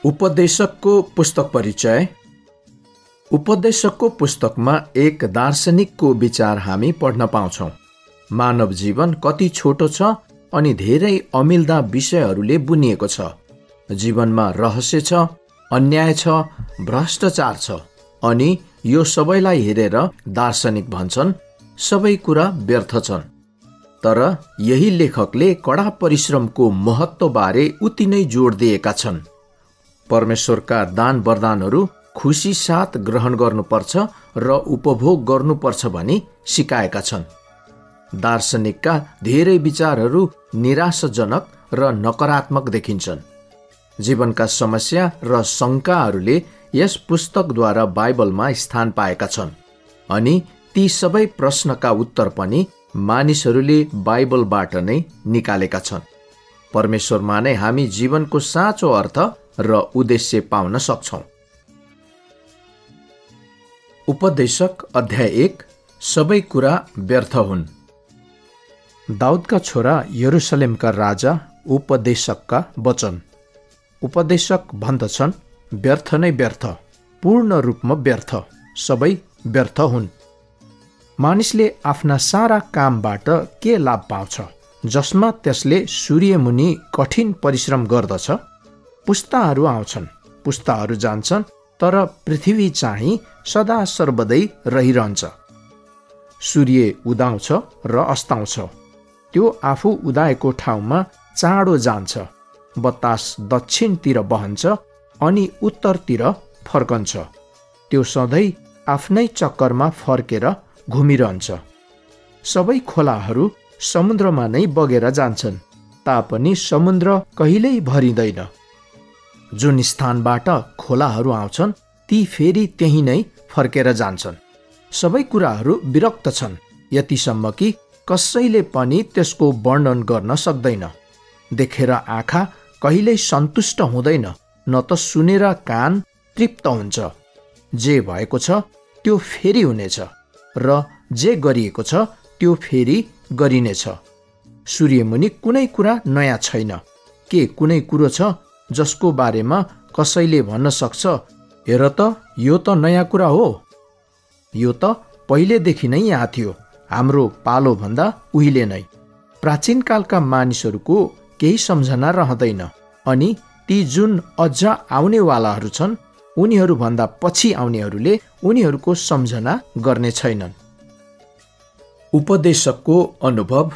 उपदेशकको पुस्तक परिचय। उपदेशकको पुस्तकमा एक दार्शनिकको विचार हामी पढ्न पाउँछौँ। मानव जीवन कति छोटो छ अनि धेरै अमिल्दा विषयहरूले बुनिएको छ। जीवनमा रहस्य छ, अन्याय छ, भ्रष्टाचार छ अनि यो सबैलाई हेरेर दार्शनिक भन्छन् सबै कुरा व्यर्थ छन्। तर यही लेखकले कडा परिश्रमको महत्त्वबारे उति नै जोड दिएका छन्। परमेश्वरका दान वरदानहरू खुसी साथ ग्रहण गर्नुपर्छ र उपभोग गर्नुपर्छ भनी सिकाएका छन्। दार्शनिकका धेरै विचारहरू निराशाजनक र नकारात्मक देखिन्छन्। जीवनका समस्या र शङ्काहरूले यस पुस्तकद्वारा बाइबलमा स्थान पाएका छन् अनि ती सबै प्रश्नका उत्तर पनि मानिसहरूले बाइबलबाट नै निकालेका छन्। परमेश्वरमा नै हामी जीवनको साँचो अर्थ र उद्देश्य पाउन सक्छौं। उपदेशक अध्याय 1। सबै कुरा व्यर्थ हुन्। दाउदका छोरा यरुसलेमका राजा उपदेशकका वचन। उपदेशक भन्दछन् व्यर्थ नै व्यर्थ, पूर्ण रूपमा व्यर्थ, सबै व्यर्थ हुन्। मानिसले आफ्ना सारा कामबाट के लाभ पाउँछ जसमा त्यसले सूर्यमुनि कठिन परिश्रम गर्दछ? पुस्ताहरू आउँछन्, पुस्ताहरू जान्छन्, तर पृथ्वी चाहिँ सदा सर्वदै रहिरहन्छ। सूर्य उदाउँछ र अस्ताउँछ, त्यो आफू उदाएको ठाउँमा चाँडो जान्छ। बतास दक्षिणतिर बहन्छ अनि उत्तरतिर फर्कन्छ, त्यो सधैँ आफ्नै चक्करमा फर्केर घुमिरहन्छ। सबै खोलाहरू समुद्रमा नै बगेर जान्छन्, तापनि समुद्र कहिल्यै भरिँदैन। जुन स्थानबाट खोलाहरू आउँछन् ती फेरि त्यही नै फर्केर जान्छन्। सबै कुराहरू विरक्त छन्, यतिसम्म कि कसैले पनि त्यसको वर्णन गर्न सक्दैन। देखेर आँखा कहिल्यै सन्तुष्ट हुँदैन, न त सुनेर कान तृप्त हुन्छ। जे भएको छ त्यो फेरि हुनेछ र जे गरिएको छ त्यो फेरि गरिनेछ। सूर्यमुनि कुनै कुरा नयाँ छैन। के कुनै कुरो छ जसको बारेमा कसैले भन्न सक्छ हेर त यो त नयाँ कुरा हो? यो त पहिलेदेखि नै यहाँ थियो, हाम्रो पालोभन्दा उहिले नै। प्राचीन कालका मानिसहरूको केही सम्झना रहँदैन अनि ती जुन अझ आउनेवालाहरू छन् उनीहरूभन्दा पछि आउनेहरूले उनीहरूको सम्झना गर्ने छैनन्। उपदेशकको अनुभव।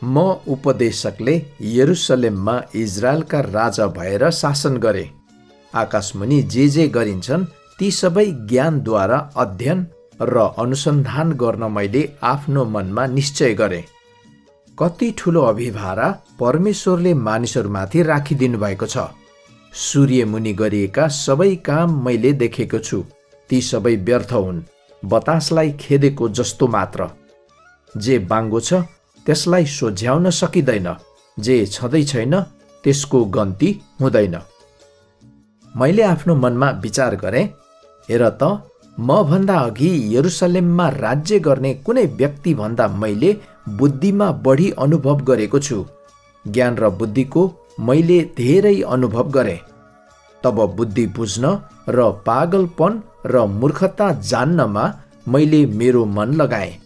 म उपदेशकले यरुसलेममा इजरायलका राजा भएर शासन गरे। आकाशमुनि जे गरिन्छन् ती सबै ज्ञानद्वारा अध्ययन र अनुसन्धान गर्न मैले आफ्नो मनमा निश्चय गरे। कति ठुलो अभिभारा परमेश्वरले मानिसहरूमाथि राखिदिनु भएको छ। सूर्यमुनि गरिएका सबै काम मैले देखेको छु, ती सबै व्यर्थ हुन्, बतासलाई खेदेको जस्तो मात्र। जे बाङ्गो छ त्यसलाई सोझ्याउन सकिँदैन, जे छँदै छैन त्यसको गन्ती हुँदैन। मैले आफ्नो मनमा विचार गरेँ, हेर त म भन्दा अघि यरुसलेममा राज्य गर्ने कुनै व्यक्ति भन्दा मैले बुद्धिमा बढी अनुभव गरेको छु। ज्ञान र बुद्धिको मैले धेरै अनुभव गरेँ। तब बुद्धि बुझ्न र पागलपन र मूर्खता जान्नमा मैले मेरो मन लगाएँ।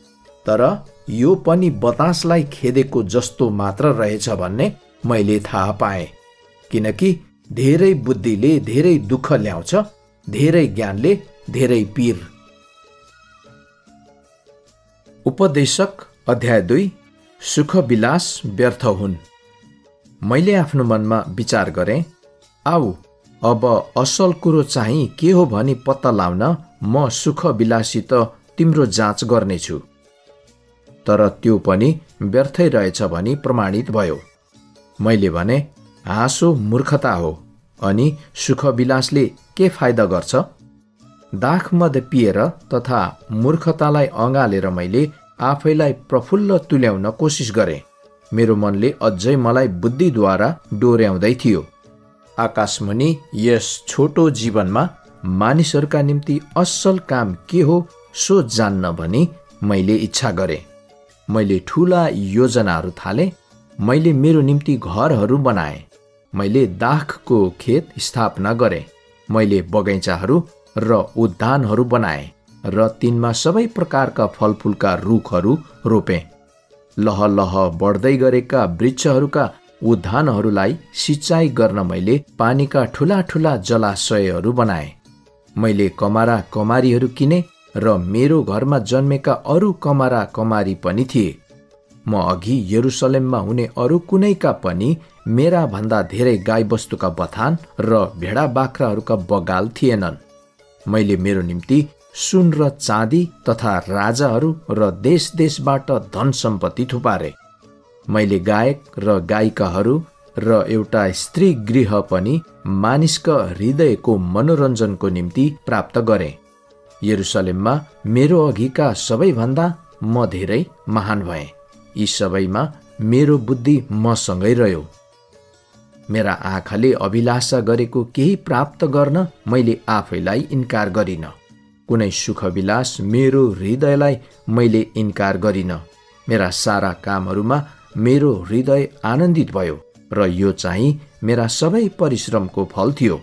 तर यो पनि बतासलाई खेदेको जस्तो मात्र रहेछ भन्ने मैले थाहा पाएँ, किनकि धेरै बुद्धिले धेरै दुःख ल्याउँछ, धेरै ज्ञानले धेरै पीर। उपदेशक अध्याय 2। सुखविलास व्यर्थ हुन्। मैले आफ्नो मनमा विचार गरेँ, आऊ अब असल कुरो चाहिँ के हो भनी पत्ता लाउन म सुखविलासित तिम्रो जाँच गर्नेछु। तर त्यो पनि व्यर्थै रहेछ भनी प्रमाणित भयो। मैले भने हाँसो मूर्खता हो अनि सुखविलासले के फाइदा गर्छ? दाखमद पिएर तथा मूर्खतालाई अँगालेर मैले आफैलाई प्रफुल्ल तुल्याउन कोसिस गरेँ। मेरो मनले अझै मलाई बुद्धिद्वारा डोर्याउँदै थियो। आकाशमुनि यस छोटो जीवनमा मानिसहरूका निम्ति असल काम के हो सो जान्न भनी मैले इच्छा गरेँ। मैले ठूला योजनाहरू थाले। मैले मेरो निम्ति घरहरू बनाएँ। मैले दाखको खेत स्थापना गरेँ। मैले बगैँचाहरू र उद्यानहरू बनाएँ र तिनमा सबै प्रकारका फलफुलका रुखहरू रोपेँ। लहलह बढ्दै गरेका वृक्षहरूका उद्यानहरूलाई सिँचाइ गर्न मैले पानीका ठुला ठुला जलाशयहरू बनाएँ। मैले कमारा कमारीहरू किने र मेरो घरमा जन्मेका अरू कमारा कमारी पनि थिए। म अघि यरुसलेममा हुने अरू कुनैका पनि मेरा भन्दा धेरै गाईबस्तुका बथान र भेडा बाख्राहरूका बगाल थिएनन्। मैले मेरो निम्ति सुन र चाँदी तथा राजाहरू र देश देशबाट धन सम्पत्ति थुपारे। मैले गायक र गायिकाहरू र एउटा स्त्री गृह पनि मानिसका हृदयको मनोरञ्जनको निम्ति प्राप्त गरेँ। यरुसलेममा मेरो अघिका सबैभन्दा म धेरै महान भएँ। यी सबैमा मेरो बुद्धि मसँगै रह्यो। मेरा आँखाले अभिलाषा गरेको केही प्राप्त गर्न मैले आफैलाई इन्कार गरिन। कुनै सुखविलास मेरो हृदयलाई मैले इन्कार गरिन। मेरा सारा कामहरूमा मेरो हृदय आनन्दित भयो र यो चाहिँ मेरा सबै परिश्रमको फल थियो।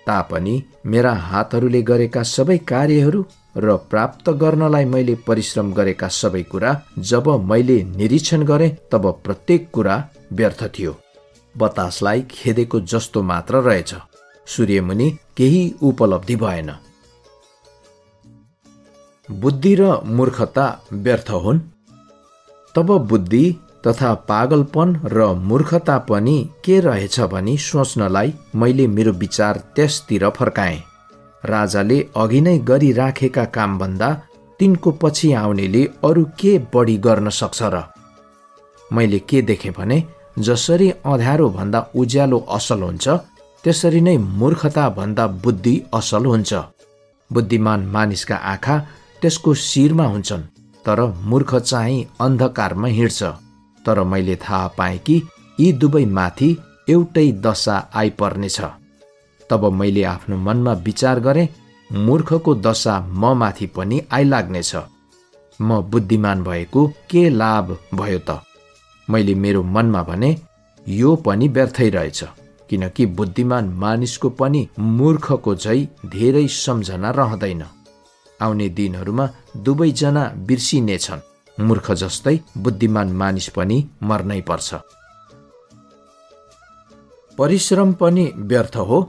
तापनि मेरा हातहरूले गरेका सबै कार्यहरू र प्राप्त गर्नलाई मैले परिश्रम गरेका सबै कुरा जब मैले निरीक्षण गरेँ तब प्रत्येक कुरा व्यर्थ थियो। बतासलाई खेदेको जस्तो मात्र रहेछ। सूर्यमुनि केही उपलब्धि भएन। बुद्धि र मूर्खता व्यर्थ हुन्। तब बुद्धि तथा पागलपन र मूर्खता पनि के रहेछ भनी सोच्नलाई मैले मेरो विचार त्यसतिर फर्काएँ। राजाले अघि नै गरिराखेका कामभन्दा तिनको पछि आउनेले अरू के बढी गर्न सक्छ र? मैले के देखेँ भने जसरी अँध्यारो भन्दा उज्यालो असल हुन्छ त्यसरी नै मूर्खता भन्दा बुद्धि असल हुन्छ। बुद्धिमान मानिसका आँखा त्यसको शिरमा हुन्छन् तर मूर्ख चाहिँ अन्धकारमा हिँड्छ। तर मैले थाहा पाएँ कि यी दुवै माथि एउटै दशा आइपर्नेछ। तब मैले आफ्नो मनमा विचार गरेँ, मूर्खको दशा म माथि पनि आइलाग्नेछ। म बुद्धिमान भएको के लाभ भयो त? मैले मेरो मनमा भने यो पनि व्यर्थै रहेछ, किनकि बुद्धिमान मानिसको पनि मूर्खको झै धेरै सम्झना रहँदैन। आउने दिनहरूमा दुवैजना बिर्सिनेछन्। मूर्ख जस्तै बुद्धिमान मानिस पनि मर्नै पर्छ। परिश्रम पनि व्यर्थ हो।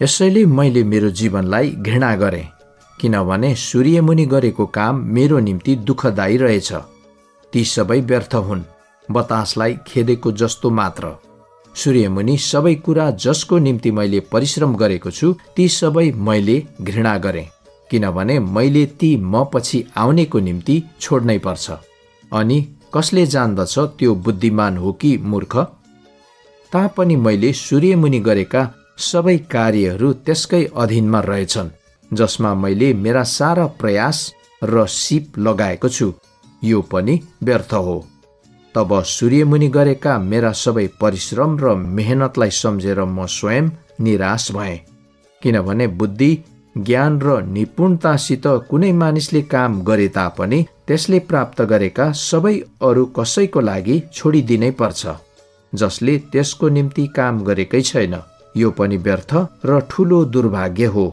यसैले मैले मेरो जीवनलाई घृणा गरेँ, किनभने सूर्यमुनि गरेको काम मेरो निम्ति दुःखदायी रहेछ। ती सबै व्यर्थ हुन्, बतासलाई खेदेको जस्तो मात्र। सूर्यमुनि सबै कुरा जसको निम्ति मैले परिश्रम गरेको छु ती सबै मैले घृणा गरेँ, किनभने मैले ती म पछि आउनेको निम्ति छोड्नै पर्छ। अनि कसले जान्दछ त्यो बुद्धिमान हो कि मूर्ख? तापनि मैले सूर्यमुनि गरेका सबै कार्यहरू त्यसकै अधीनमा रहेछन्, जसमा मैले मेरा सारा प्रयास र सिप लगाएको छु। यो पनि व्यर्थ हो। तब सूर्यमुनि गरेका मेरा सबै परिश्रम र मेहनतलाई सम्झेर म स्वयं निराश भएँ, किनभने बुद्धि, ज्ञान र निपुणतासित कुनै मानिसले काम गरे तापनि त्यसले प्राप्त गरेका सबै अरू कसैको लागि छोडिदिनै पर्छ, जसले त्यसको निम्ति काम गरेकै छैन। यो पनि व्यर्थ र ठूलो दुर्भाग्य हो।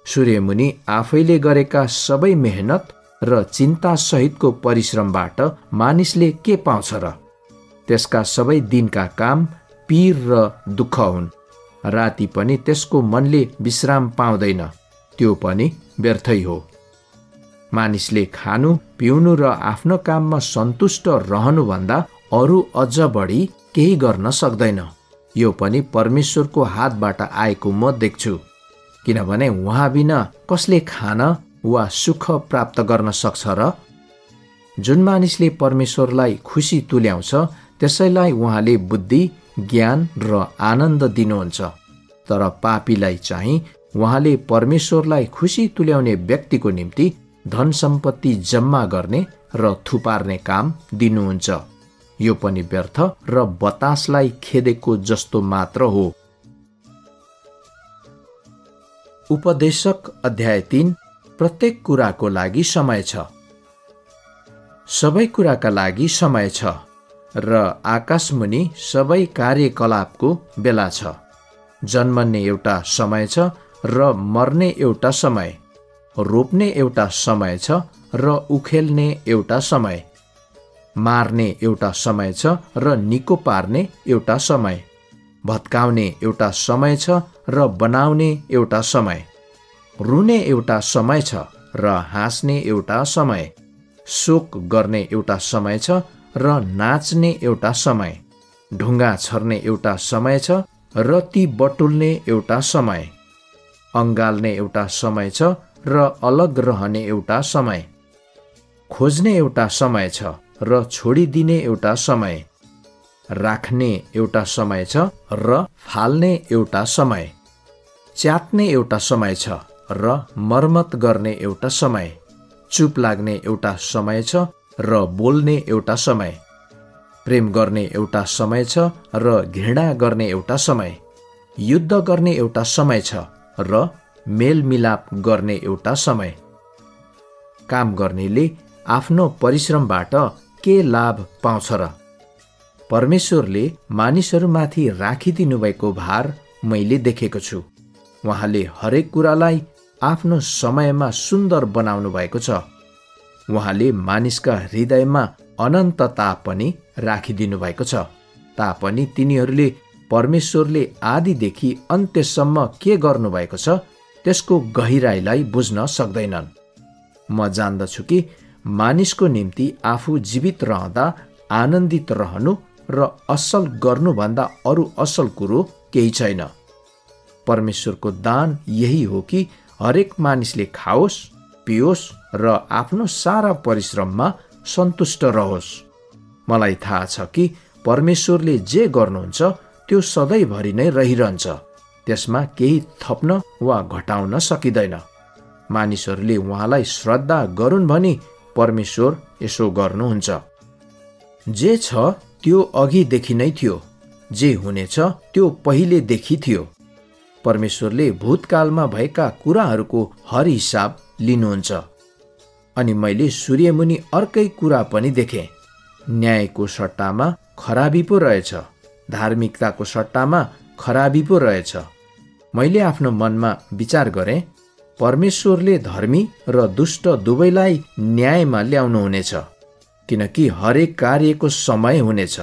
सूर्यमुनि आफैले गरेका सबै मेहनत र चिन्ता सहितको परिश्रमबाट मानिसले के पाउँछ र? त्यसका सबै दिनका काम पीर र दुःख हुन्। राति पनि त्यसको मनले विश्राम पाउँदैन, त्यो पनि व्यर्थै हो। मानिसले खानु, पिउनु र आफ्नो काममा सन्तुष्ट रहनुभन्दा अरू अझ बढी केही गर्न सक्दैन। यो पनि परमेश्वरको हातबाट आएको म देख्छु, किनभने उहाँ बिना कसले खान वा सुख प्राप्त गर्न सक्छ र? जुन मानिसले परमेश्वरलाई खुसी तुल्याउँछ त्यसैलाई उहाँले बुद्धि, ज्ञान र आनन्द दिनुहुन्छ। तर पापीलाई चाहिँ उहाँले परमेश्वरलाई खुसी तुल्याउने व्यक्तिको निम्ति धन सम्पत्ति जम्मा गर्ने र थुपार्ने काम दिनुहुन्छ। यो पनि व्यर्थ र बतासलाई खेदेको जस्तो मात्र हो। उपदेशक अध्याय 3। प्रत्येक कुराको लागि समय छ। सबै कुराका लागि समय छ। र आकाशमुनि सबै कार्यकलापको बेला छ। जन्मने एउटा समय छ र मर्ने एउटा समय, रोप्ने एउटा समय छ र उखेल्ने एउटा समय, मार्ने एउटा समय छ र निको पार्ने एउटा समय, भत्काउने एउटा समय छ र बनाउने एउटा समय, रुने एउटा समय छ र हाँस्ने एउटा समय, शोक गर्ने एउटा समय छ र नाच्ने एउटा समय, ढुङ्गा छर्ने एउटा समय छ र ती बटुल्ने एउटा समय, अँगाल्ने एउटा समय छ र अलग रहने एउटा समय, खोज्ने एउटा समय छ र छोडिदिने एउटा समय, राख्ने एउटा समय छ र फाल्ने एउटा समय, च्यात्ने एउटा समय छ र मर्मत गर्ने एउटा समय, चुप लाग्ने एउटा समय छ र बोल्ने एउटा समय, प्रेम गर्ने एउटा समय छ र घृणा गर्ने एउटा समय, युद्ध गर्ने एउटा समय छ र मेलमिलाप गर्ने एउटा समय। काम गर्नेले आफ्नो परिश्रमबाट के लाभ पाउँछ र? परमेश्वरले मानिसहरूमाथि राखिदिनु भएको भार मैले देखेको छु। उहाँले हरेक कुरालाई आफ्नो समयमा सुन्दर बनाउनु भएको छ। उहाँले मानिसका हृदयमा अनन्तता पनि राखिदिनु भएको छ, तापनि तिनीहरूले परमेश्वरले आदिदेखि अन्त्यसम्म के गर्नुभएको छ त्यसको गहिराईलाई बुझ्न सक्दैनन्। म जान्दछु कि मानिसको निम्ति आफू जीवित रहँदा आनन्दित रहनु र असल गर्नुभन्दा अरू असल कुरो केही छैन। परमेश्वरको दान यही हो कि हरेक मानिसले खाओस्, पियोस् र आफ्नो सारा परिश्रममा सन्तुष्ट रहोस्। मलाई थाहा छ कि परमेश्वरले जे गर्नुहुन्छ त्यो सधैँभरि नै रहिरहन्छ, त्यसमा केही थप्न वा घटाउन सकिँदैन। मानिसहरूले उहाँलाई श्रद्धा गरून् भनी परमेश्वर यसो गर्नुहुन्छ। जे छ त्यो अघिदेखि नै थियो, जे हुनेछ त्यो पहिलेदेखि थियो। परमेश्वरले भूतकालमा भएका कुराहरूको हर हिसाब लिनुहुन्छ। अनि मैले सूर्यमुनि अर्कै कुरा पनि देखेँ। न्यायको सट्टामा खराबी पो रहेछ, धार्मिकताको सट्टामा खराबी पो रहेछ। मैले आफ्नो मनमा विचार गरेँ, परमेश्वरले धर्मी र दुष्ट दुवैलाई न्यायमा ल्याउनुहुनेछ, किनकि हरेक कार्यको समय हुनेछ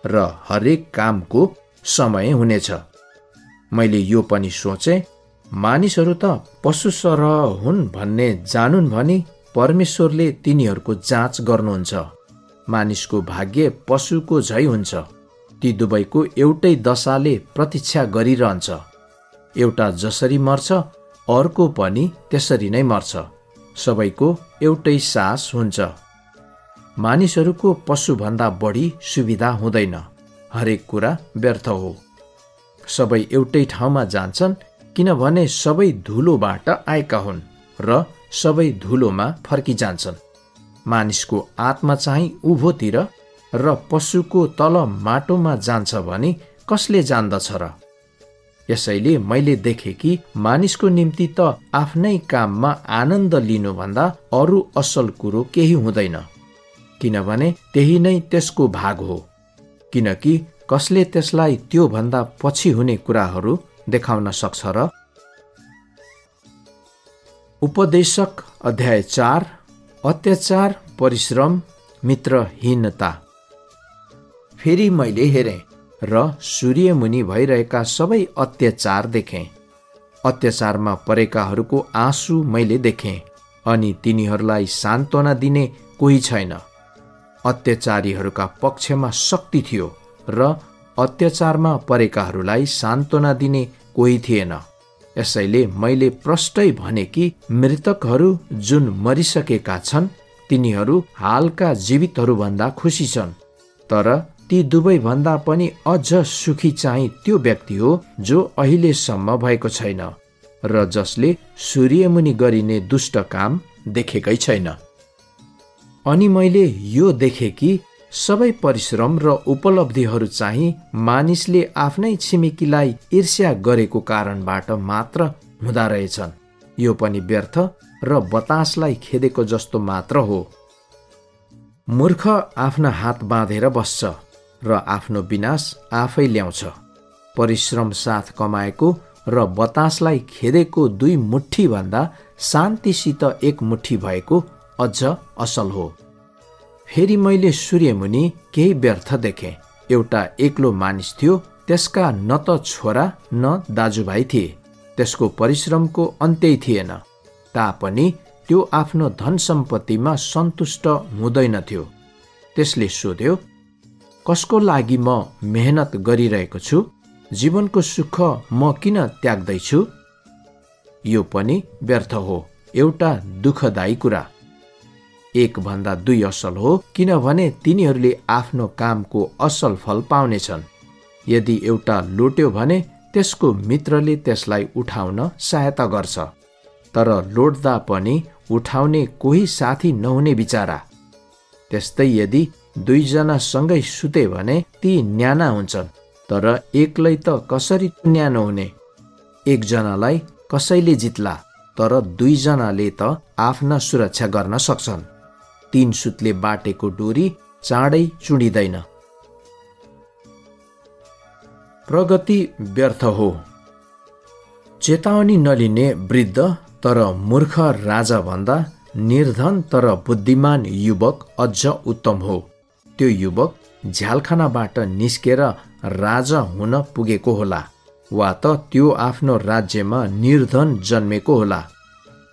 र हरेक कामको समय हुनेछ। मैले यो पनि सोचेँ, मानिसहरू त पशु सरह हुन् भन्ने जानुन् भनी परमेश्वरले तिनीहरूको जाँच गर्नुहुन्छ। मानिसको भाग्य पशुको झै हुन्छ। ती दुवैको एउटै दशाले प्रतीक्षा गरिरहन्छ। एउटा जसरी मर्छ अर्को पनि त्यसरी नै मर्छ। सबैको एउटै सास हुन्छ। मानिसहरूको पशुभन्दा बढी सुविधा हुँदैन। हरेक कुरा व्यर्थ हो। सबै एउटै ठाउँमा जान्छन्, किनभने सबै धुलोबाट आएका हुन् र सबै धुलोमा फर्किजान्छन्। मानिसको आत्मा चाहिँ उँभोतिर र पशुको तल माटोमा जान्छ भनी कसले जान्दछ र? यसैले मैले देखेँ कि मानिसको निम्ति त आफ्नै काममा आनन्द लिनुभन्दा अरू असल कुरो केही हुँदैन, किनभने त्यही नै त्यसको भाग हो। किनकि कसले त्यसलाई त्यो भन्दा पछि हुने कुराहरू देखाउन सक्छ र? उपदेशक अध्याय 4। अत्याचार, परिश्रम, मित्रहीनता। फेरि मैले हेरेँ र सूर्यमुनि भइरहेका सबै अत्याचार देखेँ। अत्याचारमा परेकाहरूको आँसु मैले देखेँ, अनि तिनीहरूलाई सान्त्वना दिने कोही छैन। अत्याचारीहरूका पक्षमा शक्ति थियो र अत्याचारमा परेकाहरूलाई सान्त्वना दिने कोही थिएन। यसैले मैले प्रष्टै भने कि मृतकहरू जुन मरिसकेका छन् तिनीहरू हालका जीवितहरूभन्दा खुसी छन्। तर ती दुवै भन्दा पनि अझ सुखी चाहिँ त्यो व्यक्ति हो जो अहिलेसम्म भएको छैन र जसले सूर्यमुनि गरिने दुष्ट काम देखेकै छैन। अनि मैले यो देखेँ कि सबै परिश्रम र उपलब्धिहरू चाहिँ मानिसले आफ्नै छिमेकीलाई ईर्ष्या गरेको कारणबाट मात्र हुँदा रहेछन्। यो पनि व्यर्थ र बतासलाई खेदेको जस्तो मात्र हो। मूर्ख आफ्ना हात बाँधेर बस्छ, र आफ्नो विनाश आफै ल्याउँछ। परिश्रम साथ कमाएको र बतासलाई खेदेको 2 मुट्ठी भन्दा शान्तिसित 1 मुट्ठी भएको अझ असल हो। फेरि मैले सूर्यमुनि केही व्यर्थ देखेँ। एउटा एक्लो मानिस थियो, त्यसका न त छोरा न दाजुभाइ थिए। त्यसको परिश्रमको अन्त्यै थिएन, तापनि त्यो आफ्नो धन सम्पत्तिमा सन्तुष्ट हुँदैनथ्यो। त्यसले सोध्यो, कसको लागि म मेहनत गरिरहेको छु? जीवनको सुख म किन त्याग्दैछु? यो पनि व्यर्थ हो, एउटा दुःखदायी कुरा। 1 भन्दा 2 असल हो, किनभने तिनीहरूले आफ्नो कामको असल फल पाउनेछन्। यदि एउटा लोट्यो भने त्यसको मित्रले त्यसलाई उठाउन सहायता गर्छ, तर लोट्दा पनि उठाउने कोही साथी नहुने बिचारा। त्यस्तै यदि 2 जना सँगै सुते भने ती न्याना हुन्छन्, तर एक्लै त कसरी न्यानो हुने? 1 जनालाई कसैले जित्ला, तर 2 जनाले त आफ्ना सुरक्षा गर्न सक्छन्। 3 सुतले बाटेको डोरी चाँडै चुडिँदैन। प्रगति व्यर्थ हो। चेतावनी नलिने वृद्ध तर मूर्ख राजा भन्दा निर्धन तर बुद्धिमान युवक अझ उत्तम हो। त्यो युवक झ्यालखानाबाट निस्केर राजा हुन पुगेको होला, वा त त्यो आफ्नो राज्यमा निर्धन जन्मेको होला।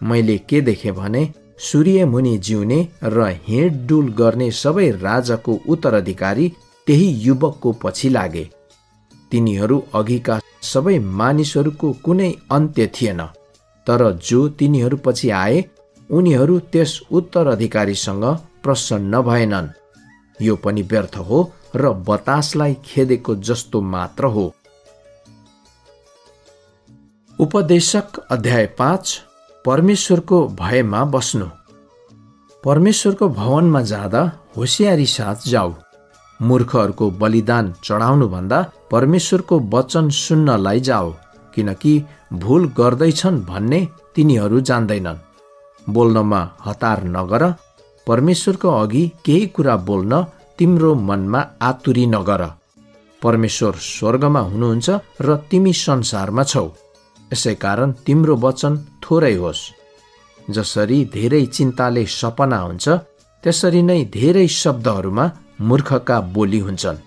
मैले के देखेँ भने सूर्यमुनि जिउने र हिँडडुल गर्ने सबै राजाको उत्तराधिकारी त्यही युवकको पछि लागे। तिनीहरू अघिका सबै मानिसहरूको कुनै अन्त्य थिएन, तर जो तिनीहरू पछि आए उनीहरू त्यस उत्तराधिकारीसँग प्रसन्न भएनन्। यो पनि व्यर्थ हो र बतासलाई खेदेको जस्तो मात्र हो। उपदेशक अध्याय 5 परमेश्वरको भयमा बस्नु। परमेश्वरको भवनमा जाँदा होशियारी साथ जाऊ। मूर्खहरूको बलिदान चढाउनु भन्दा परमेश्वरको वचन सुन्नलाई जाऊ, किनकि भूल गर्दैछन् भन्ने तिनीहरू जान्दैनन्। बोल्नमा हतार नगर। परमेश्वरको अघि केही कुरा बोल्न तिम्रो मनमा आतुरी नगर। परमेश्वर स्वर्गमा हुनुहुन्छ र तिमी संसारमा छौ, यसै कारण तिम्रो वचन थोरै होस्। जसरी धेरै चिन्ताले सपना हुन्छ, त्यसरी नै धेरै शब्दहरूमा मूर्खका बोली हुन्छन्।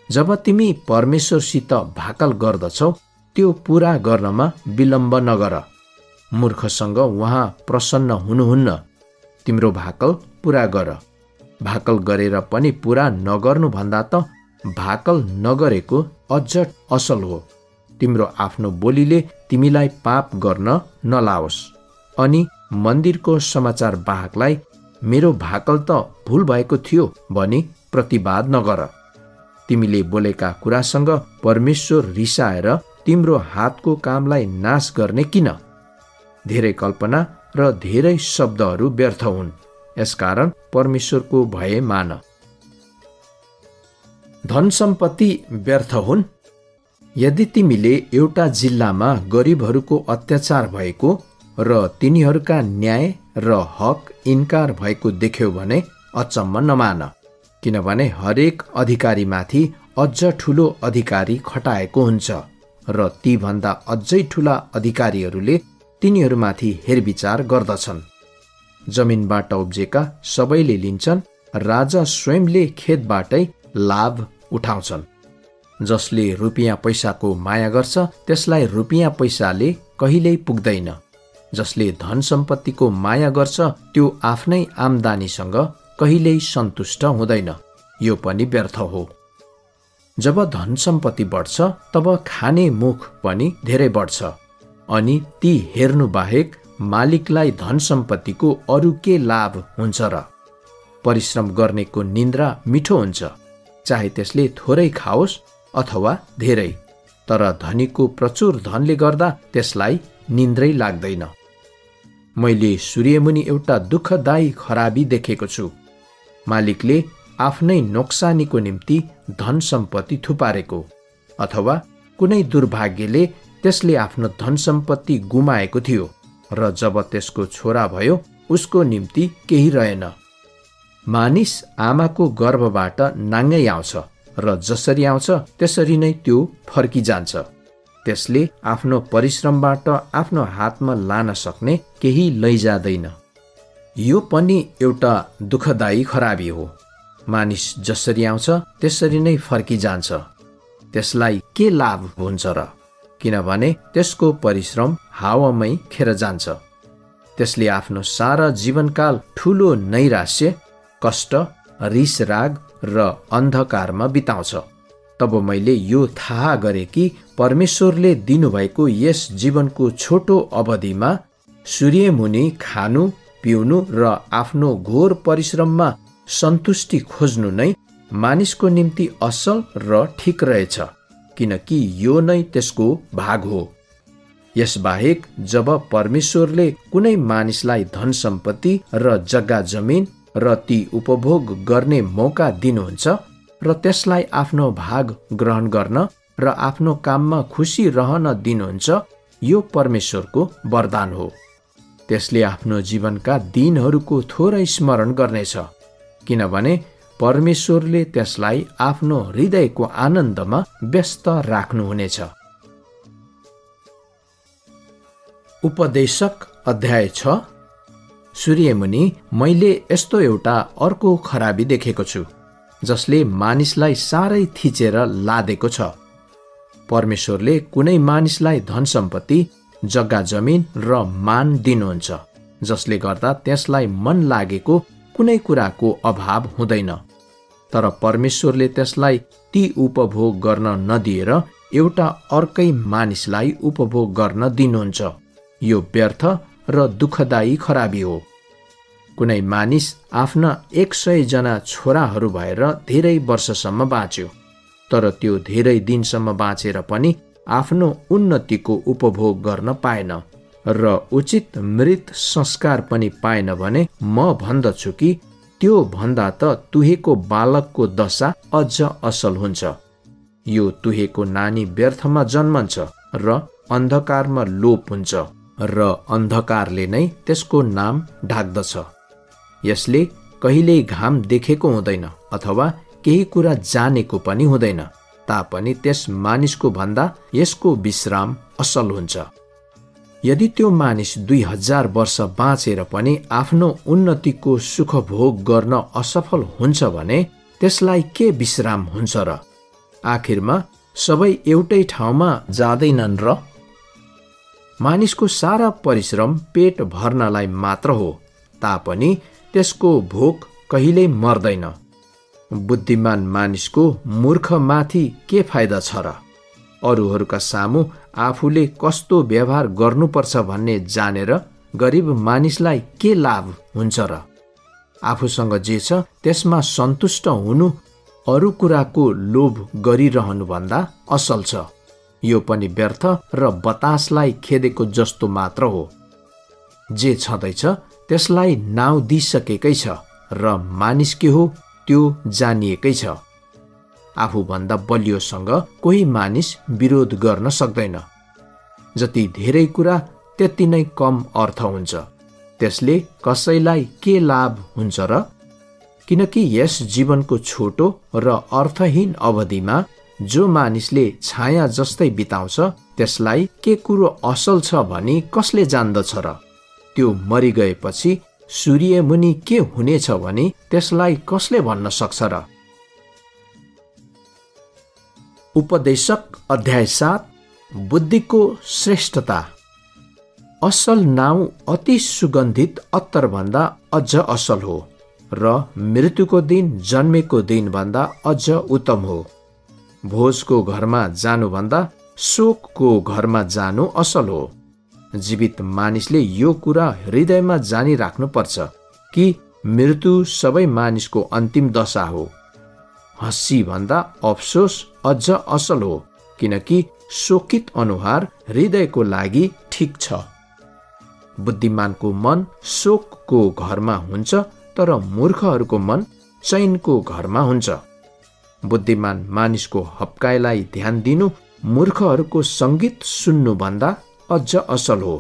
जब तिमी परमेश्वरसित भाकल गर्दछौ, त्यो पूरा गर्नमा विलम्ब नगर। मूर्खसँग उहाँ प्रसन्न हुनुहुन्न। तिम्रो भाकल पूरा गर। भाकल गरेर पनि पूरा नगर्नु भन्दा त भाकल नगरेको अझ असल हो। तिम्रो आफ्नो बोलीले तिमीलाई पाप गर्न नलाओस्। अनि मन्दिरको समाचार वाहकलाई मेरो भाकल त भूल भएको थियो भनी प्रतिवाद नगर। तिमीले बोलेका कुरासँग परमेश्वर रिसाएर तिम्रो हातको कामलाई नाश गर्ने किन? धेरै कल्पना र धेरै शब्दहरू व्यर्थ हुन्, यसकारण परमेश्वरको भय मान। धन सम्पत्ति व्यर्थ हुन्। यदि तिमीले एउटा जिल्लामा गरिबहरूको अत्याचार भएको र तिनीहरूका न्याय र हक इन्कार भएको देख्यौ भने अचम्म नमान, किनभने हरेक अधिकारीमाथि अझ ठुलो अधिकारी खटाएको हुन्छ र ती भन्दा अझै ठुला अधिकारीहरूले तिनीहरूमाथि हेरविचार गर्दछन्। जमिनबाट उब्जेका सबैले लिन्छन्, राजा स्वयंले खेतबाटै लाभ उठाउँछन्। जसले रुपियाँ पैसाको माया गर्छ त्यसलाई रुपियाँ पैसाले कहिल्यै पुग्दैन। जसले धन सम्पत्तिको माया गर्छ त्यो आफ्नै आम्दानीसँग कहिल्यै सन्तुष्ट हुँदैन। यो पनि व्यर्थ हो। जब धन सम्पत्ति बढ्छ तब खाने मुख पनि धेरै बढ्छ, अनि ती हेर्नु बाहेक मालिकलाई धन सम्पत्तिको अरू के लाभ हुन्छ र? परिश्रम गर्नेको निन्द्रा मिठो हुन्छ, चाहे त्यसले थोरै खाओस् अथवा धेरै, तर धनीको प्रचुर धनले गर्दा त्यसलाई निन्द्रै लाग्दैन। मैले सूर्यमुनि एउटा दुःखदायी खराबी देखेको छु। मालिकले आफ्नै नोक्सानीको निम्ति धन सम्पत्ति थुपारेको, अथवा कुनै दुर्भाग्यले त्यसले आफ्नो धन सम्पत्ति गुमाएको थियो र जब त्यसको छोरा भयो उसको निम्ति केही रहेन। मानिस आमाको गर्भबाट नाङ्गै आउँछ, र जसरी आउँछ त्यसरी नै त्यो फर्किजान्छ। त्यसले आफ्नो परिश्रमबाट आफ्नो हातमा लान सक्ने केही लैजादैन। यो पनि एउटा दुःखदायी खराबी हो। मानिस जसरी आउँछ त्यसरी नै फर्किजान्छ। त्यसलाई के लाभ हुन्छ र? किनभने त्यसको परिश्रम हावामै खेर जान्छ। त्यसले आफ्नो सारा जीवनकाल ठूलो नैराश्य, कष्ट, रिसराग र अन्धकारमा बिताउँछ। तब मैले यो थाहा गरे कि परमेश्वरले दिनुभएको यस जीवनको छोटो अवधिमा सूर्यमुनि खानु, पिउनु र आफ्नो घोर परिश्रममा सन्तुष्टि खोज्नु नै मानिसको निम्ति असल र ठिक रहेछ, किनकि यो नै त्यसको भाग हो। यसबाहेक जब परमेश्वरले कुनै मानिसलाई धन सम्पत्ति र जग्गा जमिन र ती उपभोग गर्ने मौका दिनुहुन्छ र त्यसलाई आफ्नो भाग ग्रहण गर्न र आफ्नो काममा खुसी रहन दिनुहुन्छ, यो परमेश्वरको वरदान हो। त्यसले आफ्नो जीवनका दिनहरूको थोरै स्मरण गर्नेछ, किनभने परमेश्वरले त्यसलाई आफ्नो हृदयको आनन्दमा व्यस्त राख्नुहुनेछ। उपदेशक अध्याय 6। सूर्यमुनि, मैले यस्तो एउटा अर्को खराबी देखेको छु जसले मानिसलाई साह्रै थिचेर लादेको छ। परमेश्वरले कुनै मानिसलाई धन सम्पत्ति, जग्गा जमिन र मान दिनुहुन्छ, जसले गर्दा त्यसलाई मन लागेको कुनै कुराको अभाव हुँदैन। तर परमेश्वरले त्यसलाई ती उपभोग गर्न नदिएर एउटा अर्कै मानिसलाई उपभोग गर्न दिनुहुन्छ। यो व्यर्थ र दुःखदायी खराबी हो। कुनै मानिस आफ्ना 100 जना छोराहरू भएर धेरै वर्षसम्म बाँच्यो, तर त्यो धेरै दिनसम्म बाँचेर पनि आफ्नो उन्नतिको उपभोग गर्न पाएन र उचित मृत संस्कार पनि पाएन भने म भन्दछु कि त्यो भन्दा त तुहेको बालकको दशा अझ असल हुन्छ। यो तुहेको नानी व्यर्थमा जन्मन्छ र अन्धकारमा लोप हुन्छ र अन्धकारले नै त्यसको नाम ढाक्दछ। यसले कहिल्यै घाम देखेको हुँदैन अथवा केही कुरा जानेको पनि हुँदैन, तापनि त्यस मानिसको भन्दा यसको विश्राम असल हुन्छ। यदि त्यो मानिस 2000 वर्ष बाँचेर पनि आफ्नो उन्नतिको सुख भोग गर्न असफल हुन्छ भने त्यसलाई के विश्राम हुन्छ र? आखिरमा सबै एउटै ठाउँमा जाँदैनन् र? मानिसको सारा परिश्रम पेट भर्नलाई मात्र हो, तापनि त्यसको भोक कहिल्यै मर्दैन। बुद्धिमान मानिसको मूर्खमाथि के फाइदा छ र? अरूहरूका सामु आफूले कस्तो व्यवहार गर्नुपर्छ भन्ने जानेर गरिब मानिसलाई के लाभ हुन्छ र? आफूसँग जे छ त्यसमा सन्तुष्ट हुनु अरू कुराको लोभ गरिरहनुभन्दा असल छ। यो पनि व्यर्थ र बतासलाई खेदेको जस्तो मात्र हो। जे छँदैछ त्यसलाई नाउँ दिइसकेकै छ र मानिस के हो त्यो जानिएकै छ। आफूभन्दा बलियोसँग कोही मानिस विरोध गर्न सक्दैन। जति धेरै कुरा त्यति नै कम अर्थ हुन्छ। त्यसले कसैलाई के लाभ हुन्छ र? किनकि यस जीवनको छोटो र अर्थहीन अवधिमा जो मानिसले छाया जस्तै बिताउँछ त्यसलाई के कुरो असल छ भनी कसले जान्दछ र? त्यो मरिगएपछि सूर्यमुनि के हुनेछ भनी त्यसलाई कसले भन्न सक्छ र? उपदेशक अध्याय 7। बुद्धिको श्रेष्ठता। असल नाउँ अति सुगन्धित अत्तरभन्दा अझ असल हो र मृत्युको दिन जन्मेको दिनभन्दा अझ उत्तम हो। भोजको घरमा जानुभन्दा शोकको घरमा जानु असल हो। जीवित मानिसले यो कुरा हृदयमा जानिराख्नुपर्छ कि मृत्यु सबै मानिसको अन्तिम दशा हो। हँसी भन्दा अफसोस अझ असल हो, किनकि शोकित अनुहार हृदयको लागि ठिक छ। बुद्धिमानको मन शोकको घरमा हुन्छ, तर मूर्खहरूको मन चैनको घरमा हुन्छ। बुद्धिमान मानिसको हप्काइलाई ध्यान दिनु मूर्खहरूको सङ्गीत सुन्नुभन्दा अझ असल हो।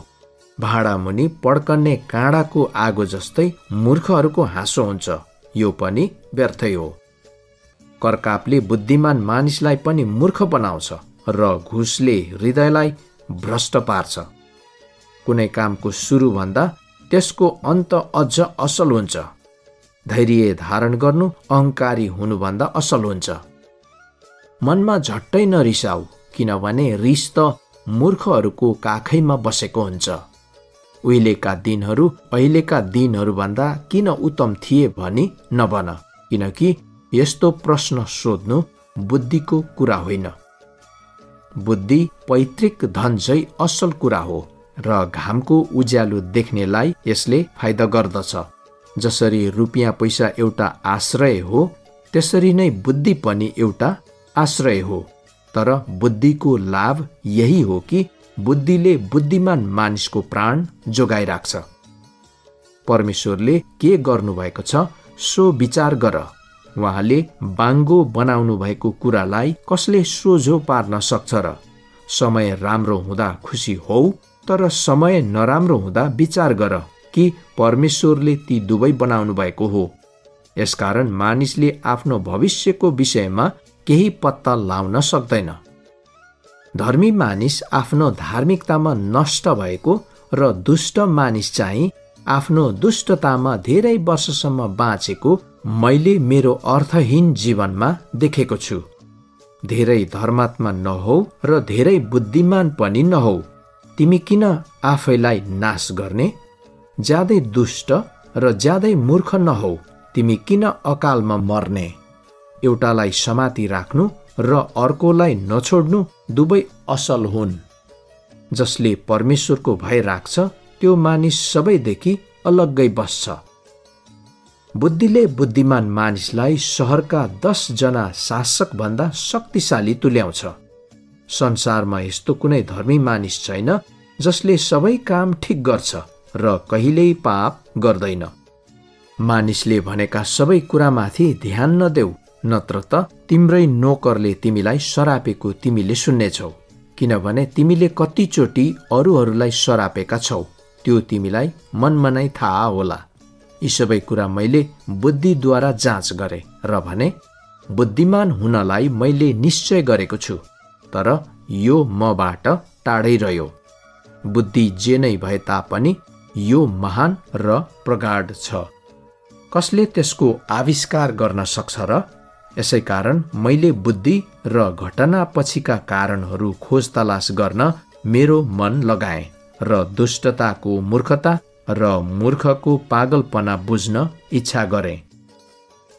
भाँडा मुनि पड्कन्ने काँडाको आगो जस्तै मूर्खहरूको हाँसो हुन्छ, यो पनि व्यर्थै हो। करकापले बुद्धिमान मानिसलाई पनि मूर्ख बनाउँछ र घुसले हृदयलाई भ्रष्ट पार्छ। कुनै कामको सुरु भन्दा त्यसको अन्त अझ असल हुन्छ। धैर्य धारण गर्नु अहङ्कारी हुनुभन्दा असल हुन्छ। मनमा झट्टै नरिसाऊ, किनभने रिस त मूर्खहरूको काखैमा बसेको हुन्छ। उहिलेका दिनहरू अहिलेका दिनहरूभन्दा किन उत्तम थिए भनी नभन, किनकि यस्तो प्रश्न सोध्नु बुद्धिको कुरा होइन। बुद्धि पैतृक धन झै असल कुरा हो र घामको उज्यालो देख्नेलाई यसले फाइदा गर्दछ। जसरी रुपियाँ पैसा एउटा आश्रय हो, त्यसरी नै बुद्धि पनि एउटा आश्रय हो। तर बुद्धिको लाभ यही हो कि बुद्धिले बुद्धिमान मानिसको प्राण जोगाइराख्छ। परमेश्वरले के गर्नुभएको छ सो विचार गर। उहाँले बाङ्गो बनाउनु भएको कुरालाई कसले सोझो पार्न सक्छ र? समय राम्रो हुँदा खुसी हौ, तर समय नराम्रो हुँदा विचार गर कि परमेश्वरले ती दुवै बनाउनु भएको हो। यसकारण मानिसले आफ्नो भविष्यको विषयमा केही पत्ता लाउन सक्दैन। धर्मी मानिस आफ्नो धार्मिकतामा नष्ट भएको र दुष्ट मानिस चाहिँ आफ्नो दुष्टतामा धेरै वर्षसम्म बाँचेको मैले मेरो अर्थहीन जीवनमा देखेको छु। धेरै धर्मात्मा नहौ र धेरै बुद्धिमान पनि नहौ। तिमी किन आफैलाई नाश गर्ने? ज्यादै दुष्ट र ज्यादै मूर्ख नहौ। तिमी किन अकालमा मर्ने? एउटालाई समाति राख्नु र अर्कोलाई नछोड्नु दुवै असल हुन्। जसले परमेश्वरको भय राख्छ त्यो मानिस सबैदेखि अलग्गै बस्छ। बुद्धिले बुद्धिमान मानिसलाई सहरका 10 जना शासक भन्दा शक्तिशाली तुल्याउँछ। संसारमा यस्तो कुनै धर्मी मानिस छैन जसले सबै काम ठिक गर्छ र कहिल्यै पाप गर्दैन। मानिसले भनेका सबै कुरामाथि ध्यान नदेऊ, नत्र त तिम्रै नोकरले तिमीलाई सरापेको तिमीले सुन्नेछौ। किनभने तिमीले कतिचोटि अरूहरूलाई सरापेका छौ, त्यो तिमीलाई मनमा नै थाहा होला। यी सबै कुरा मैले बुद्धिद्वारा जाँच गरे र भने, बुद्धिमान हुनलाई मैले निश्चय गरेको छु, तर यो मबाट टाढै रह्यो। बुद्धि जे नै भए तापनि यो महान र प्रगाढ छ। कसले त्यसको आविष्कार गर्न सक्छ र? यसै कारण मैले बुद्धि र घटना पछिका कारणहरू खोज तलास गर्न मेरो मन लगाएँ र दुष्टताको मूर्खता र मूर्खको पागलपना बुझ्न इच्छा गरेँ।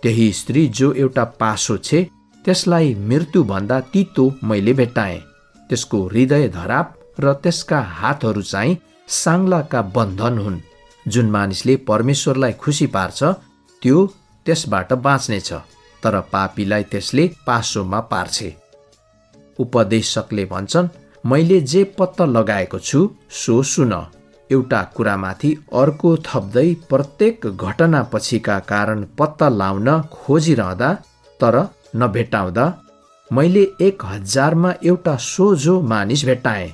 त्यही स्त्री जो एउटा पासो छे, त्यसलाई मृत्युभन्दा तितो मैले भेट्टाएँ। त्यसको हृदय धराप र त्यसका हातहरू चाहिँ साङ्लाका बन्धन हुन्। जुन मानिसले परमेश्वरलाई खुसी पार्छ त्यो त्यसबाट बाँच्नेछ, तर पापीलाई त्यसले पासोमा पार्छे। उपदेशकले भन्छन्, मैले जे पत्ता लगाएको छु सो सुन। एउटा कुरामाथि अर्को थप्दै प्रत्येक घटना पछिका कारण पत्ता लाउन खोजिरहँदा तर नभेट्टाउँदा मैले 1000मा एउटा सोझो मानिस भेट्टाएँ,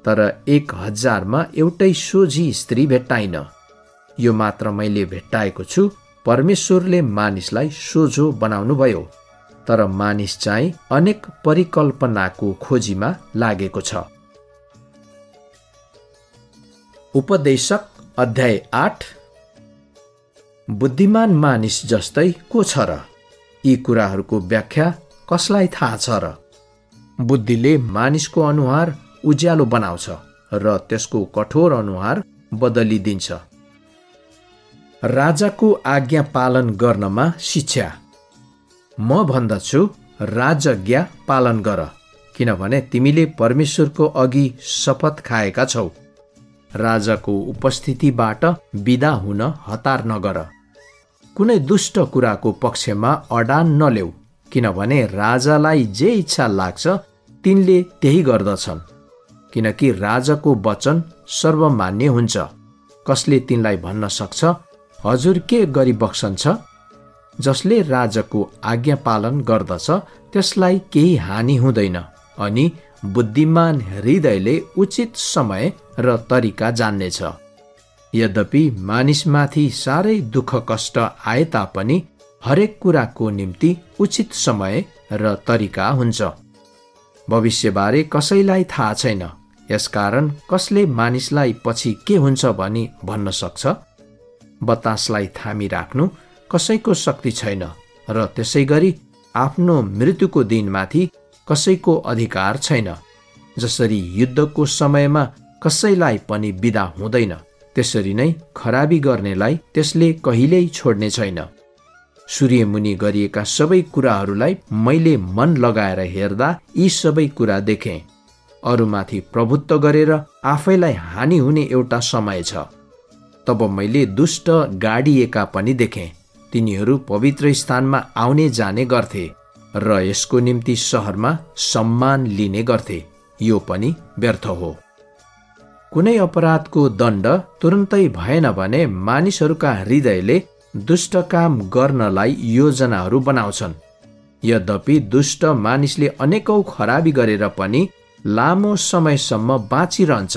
तर 1000मा एउटै सोझी स्त्री भेट्टाइन। यो मात्र मैले भेट्टाएको छु, परमेश्वरले मानिसलाई सोझो बनाउनु भयो, तर मानिस चाहिँ अनेक परिकल्पनाको खोजीमा लागेको छ। उपदेशक अध्याय 8। बुद्धिमान मानिस जस्तै को छ र? यी कुराहरूको व्याख्या कसलाई थाहा छ र? बुद्धिले मानिसको अनुहार उज्यालो बनाउँछ र त्यसको कठोर अनुहार बदलिदिन्छ। राजाको आज्ञा पालन गर्नमा शिक्षा। म भन्दछु, राजज्ञा पालन गर, किनभने तिमीले परमेश्वरको अघि शपथ खाएका छौ। राजाको उपस्थितिबाट बिदा हुन हतार नगर। कुनै दुष्ट कुराको पक्षमा अडान नलेऊ, किनभने राजालाई जे इच्छा लाग्छ तिनले त्यही गर्दछन्। किनकि राजाको वचन सर्वमान्य हुन्छ। कसले तिनलाई भन्न सक्छ, हजुर के गरिबक्सन्छ? जसले राजाको आज्ञा पालन गर्दछ त्यसलाई केही हानि हुँदैन, अनि बुद्धिमान हृदयले उचित समय र तरिका जान्नेछ। यद्यपि मानिसमाथि साह्रै दुःख कष्ट आए तापनि हरेक कुराको निम्ति उचित समय र तरिका हुन्छ। भविष्यबारे कसैलाई थाहा छैन, यसकारण कसले मानिसलाई पछि के हुन्छ भनी भन्न सक्छ? बतासलाई थामी राख्नु कसैको शक्ति छैन र त्यसैगरी आफ्नो मृत्युको दिनमाथि कसैको अधिकार छैन। जसरी युद्धको समयमा कसैलाई पनि बिदा हुँदैन, त्यसरी नै खराबी गर्नेलाई त्यसले कहिल्यै छोड्ने छैन। सूर्यमुनि गरिएका सबै कुराहरूलाई मैले मन लगाएर हेर्दा यी सबै कुरा देखेँ। अरूमाथि प्रभुत्व गरेर आफैलाई हानि हुने एउटा समय छ। तब मैले दुष्ट गाडिएका पनि देखेँ। तिनीहरू पवित्र स्थानमा आउने जाने गर्थे र यसको निम्ति शहरमा सम्मान लिने गर्थे। यो पनि व्यर्थ हो। कुनै अपराधको दण्ड तुरुन्तै भएन भने मानिसहरूका हृदयले दुष्ट काम गर्नलाई योजनाहरू बनाउँछन्। यद्यपि दुष्ट मानिसले अनेकौं खराबी गरेर पनि लामो समयसम्म बाँचिरहन्छ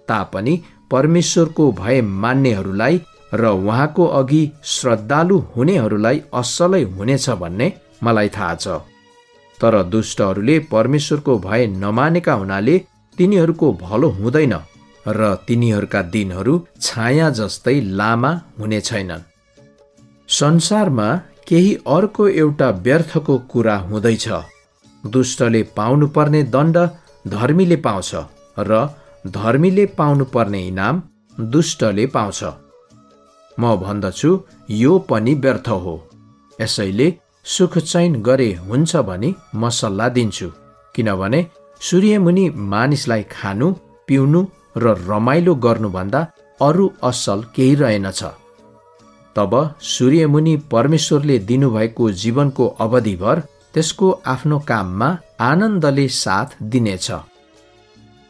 तापनि परमेश्वरको भय मान्नेहरूलाई र उहाँको अघि श्रद्धालु हुनेहरूलाई असलै हुनेछ भन्ने मलाई थाहा छ। तर दुष्टहरूले परमेश्वरको भय नमानेका हुनाले तिनीहरूको भलो हुँदैन र तिनीहरूका दिनहरू छाया जस्तै लामा हुने छैनन्। संसारमा केही अर्को एउटा व्यर्थको कुरा हुँदैछ। दुष्टले पाउनुपर्ने दण्ड धर्मीले पाउँछ र धर्मीले पाउनुपर्ने इनाम दुष्टले पाउँछ। म भन्दछु यो पनि व्यर्थ हो। यसैले सुख चैन गरे हुन्छ भनी म सल्लाह दिन्छु, किनभने सूर्यमुनि मानिसलाई खानु पिउनु र रमाइलो गर्नुभन्दा अरू असल केही रहेनछ। तब सूर्यमुनि परमेश्वरले दिनुभएको जीवनको अवधिभर त्यसको आफ्नो काममा आनन्दले साथ दिनेछ।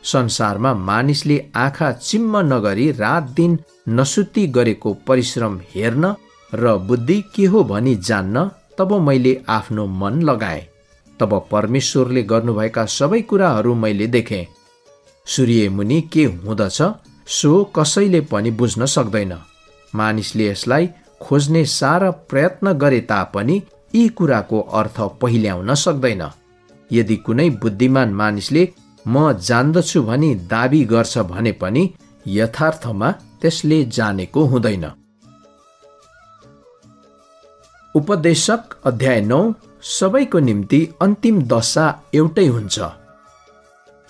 संसारमा मानिसले आँखा चिम्म नगरी रात दिन नसुती गरेको परिश्रम हेर्न र बुद्धि के हो भनी जान्न तब मैले आफ्नो मन लगाएँ। तब परमेश्वरले गर्नुभएका सबै कुराहरू मैले देखेँ। सूर्यमुनि के हुँदछ सो कसैले पनि बुझ्न सक्दैन। मानिसले यसलाई खोज्ने सारा प्रयत्न गरे तापनि यी कुराको अर्थ पहिल्याउन सक्दैन। यदि कुनै बुद्धिमान मानिसले म जान्दछु भनी दाबी गर्छ भने पनि यथार्थमा त्यसले जानेको हुँदैन। उपदेशक अध्याय 9 सबैको निम्ति अन्तिम दशा एउटै हुन्छ।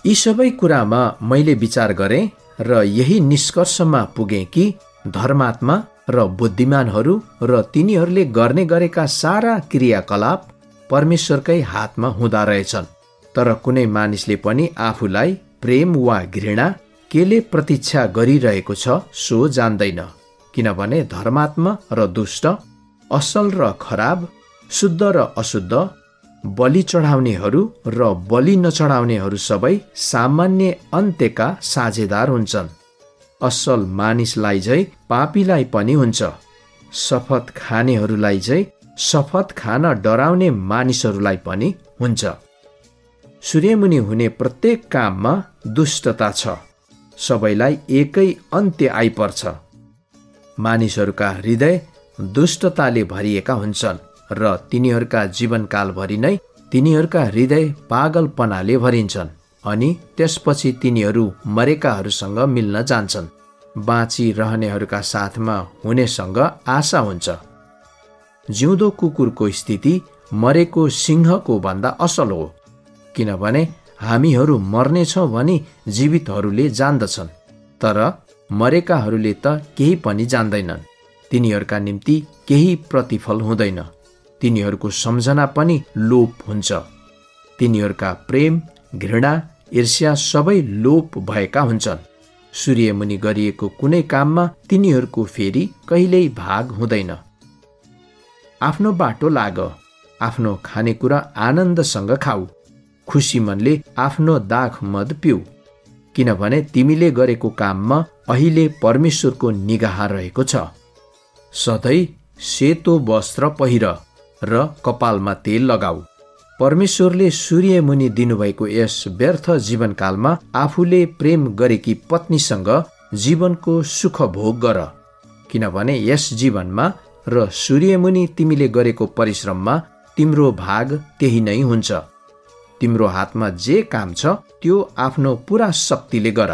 यी सबै कुरामा मैले विचार गरेँ र यही निष्कर्षमा पुगेँ कि धर्मात्मा र बुद्धिमानहरू र तिनीहरूले गर्ने गरेका सारा क्रियाकलाप परमेश्वरकै हातमा हुँदा रहेछन्। तर कुनै मानिसले पनि आफूलाई प्रेम वा घृणा केले प्रतीक्षा गरिरहेको छ सो जान्दैन। किनभने धर्मात्मा र दुष्ट, असल र खराब, शुद्ध र अशुद्ध, बलि चढाउनेहरू र बलि नचढाउनेहरू सबै सामान्य अन्त्यका साझेदार हुन्छन्। असल मानिसलाई झै पापीलाई पनि हुन्छ। शपथ खानेहरूलाई झै शपथ खान डराउने मानिसहरूलाई पनि हुन्छ। सूर्यमुनि हुने प्रत्येक काममा दुष्टता छ। सबैलाई एकै अन्त्य आइपर्छ। मानिसहरूका हृदय दुष्टताले भरिएका हुन्छन् र तिनीहरूका जीवनकालभरि नै तिनीहरूका हृदय पागलपनाले भरिन्छन् अनि त्यसपछि तिनीहरू मरेकाहरूसँग मिल्न जान्छन्। बाँचिरहनेहरूका साथमा हुनेसँग आशा हुन्छ। जिउँदो कुकुरको स्थिति मरेको सिंहको भन्दा असल हो, किनभने हामीहरू मर्नेछौँ भनी जीवितहरूले जान्दछन्, तर मरेकाहरूले त केही पनि जान्दैनन्। तिनीहरूका निम्ति केही प्रतिफल हुँदैन। तिनीहरूको सम्झना पनि लोप हुन्छ। तिनीहरूका प्रेम, घृणा, ईर्ष्या सबै लोप भएका हुन्छन्। सूर्यमुनि गरिएको कुनै काममा तिनीहरूको फेरि कहिल्यै भाग हुँदैन। आफ्नो बाटो लाग, आफ्नो खानेकुरा आनन्दसँग खाऊ, खुसी मनले आफ्नो दाख मद पिऊ, किनभने तिमीले गरेको काममा अहिले परमेश्वरको निगाह रहेको छ। सधैँ सेतो वस्त्र पहिर र कपालमा तेल लगाऊ। परमेश्वरले सूर्यमुनि दिनुभएको यस व्यर्थ जीवनकालमा आफूले प्रेम गरेकी पत्नीसँग जीवनको सुख भोग गर, किनभने यस जीवनमा र सूर्यमुनि तिमीले गरेको परिश्रममा तिम्रो भाग त्यही नै हुन्छ। तिम्रो हातमा जे काम छ त्यो आफ्नो पूरा शक्तिले गर,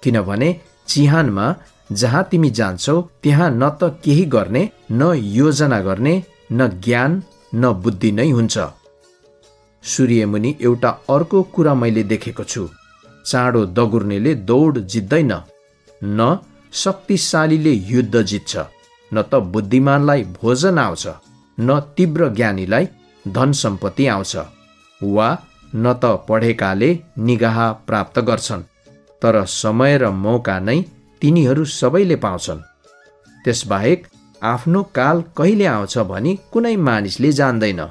किनभने चिहानमा जहाँ तिमी जान्छौ त्यहाँ न त केही गर्ने, न योजना गर्ने, न ज्ञान, न बुद्धि नै हुन्छ। सूर्यमुनि एउटा अर्को कुरा मैले देखेको छु, चाँडो दगुर्नेले दौड जित्दैन, न शक्तिशालीले युद्ध जित्छ, न त बुद्धिमानलाई भोजन आउँछ, न तीव्र ज्ञानीलाई धन सम्पत्ति आउँछ, वा न त पढेकाले निगाह प्राप्त गर्छन्, तर समय र मौका नै तिनीहरू सबैले पाउँछन्। त्यसबाहेक आफ्नो काल कहिले आउँछ भनी कुनै मानिसले जान्दैन।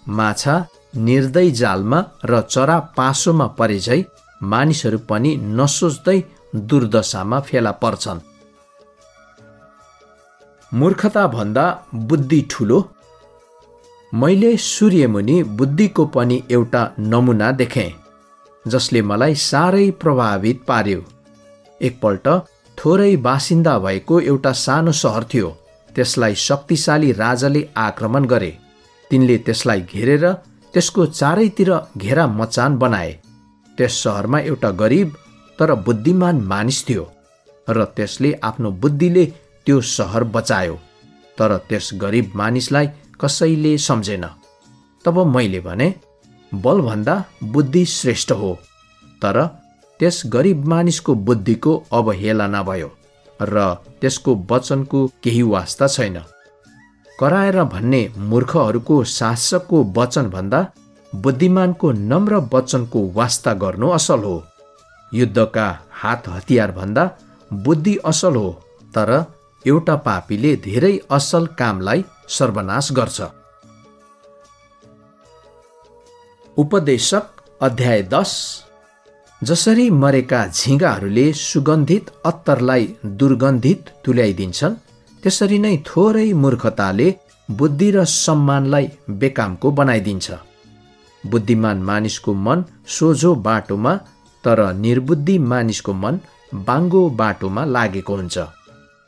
माछा निर्दय जालमा र चरा पासोमा परेझै मानिसहरू पनि नसोच्दै दुर्दशामा फेला पर्छन्। मूर्खता भन्दा बुद्धि ठुलो। मैले सूर्यमुनि बुद्धिको पनि एउटा नमुना देखेँ जसले मलाई साह्रै प्रभावित पार्यो। एकपल्ट थोरै बासिन्दा भएको एउटा सानो सहर थियो। त्यसलाई शक्तिशाली राजाले आक्रमण गरे। तिनले त्यसलाई घेरेर त्यसको चारैतिर घेरा मचान बनाए। त्यस सहरमा एउटा गरिब तर बुद्धिमान मानिस थियो र त्यसले आफ्नो बुद्धिले त्यो सहर बचायो, तर त्यस गरिब मानिसलाई कसैले सम्झेन। तब मैले भने, बलभन्दा बुद्धि श्रेष्ठ हो। तर त्यस गरिब मानिसको बुद्धिको अवहेलना भयो र त्यसको वचनको केही वास्ता छैन। कराएर भन्ने मूर्खहरूको शासकको वचन भन्दा बुद्धिमानको नम्र वचनको वास्ता गर्नु असल हो। युद्धका हात हतियार भन्दा बुद्धि असल हो, तर एउटा पापीले धेरै असल कामलाई सर्वनाश गर्छ। उपदेशक अध्याय 10। जसरी मरेका झिँगाहरूले सुगन्धित अत्तरलाई दुर्गन्धित तुल्याइदिन्छन्, त्यसरी नै थोरै मूर्खताले बुद्धि र सम्मानलाई बेकामको बनाइदिन्छ। बुद्धिमान मानिसको मन सोझो बाटोमा, तर निर्बुद्धि मानिसको मन बाङ्गो बाटोमा लागेको हुन्छ।